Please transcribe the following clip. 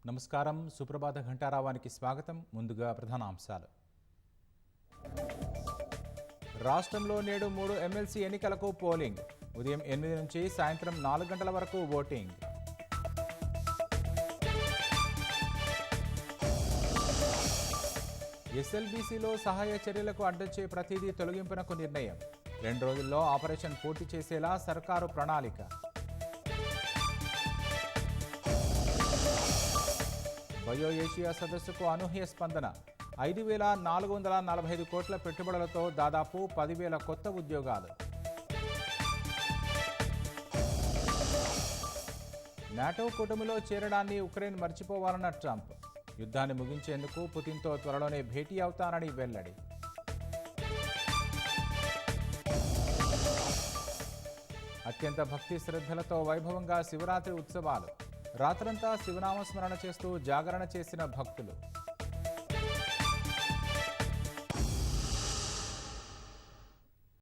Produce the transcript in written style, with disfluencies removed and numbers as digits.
నమస్కారం. సుప్రభాత ఘంటారావానికి స్వాగతం. ముందుగా ప్రధానాంశాలు. రాష్ట్రంలో నేడు 3 ఎమ్మెల్సీ ఎన్నికలకు పోలింగ్. ఉదయం 8 నుంచి సాయంత్రం 4 గంటల వరకు ఓటింగ్. ఎస్ఎల్బీసీలో సహాయ చర్యలకు అడ్డొచ్చే ప్రతిదీ తొలగింపునకు నిర్ణయం. 2 రోజుల్లో ఆపరేషన్ పూర్తి చేసేలా సర్కారు ప్రణాళిక. బయో ఏషియా సదస్సుకు అనూహ్య స్పందన. 5,445 కోట్ల పెట్టుబడులతో దాదాపు 10,000 కొత్త ఉద్యోగాలు. నాటో కూటమిలో చేరడాన్ని ఉక్రెయిన్ మర్చిపోవాలన్న ట్రంప్. యుద్ధాన్ని ముగించేందుకు పుతిన్తో త్వరలోనే భేటీ అవుతానని వెల్లడి. అత్యంత భక్తి శ్రద్ధలతో వైభవంగా శివరాత్రి ఉత్సవాలు. రాత్రంతా శివనామస్మరణ చేస్తూ జాగరణ చేసిన భక్తులు.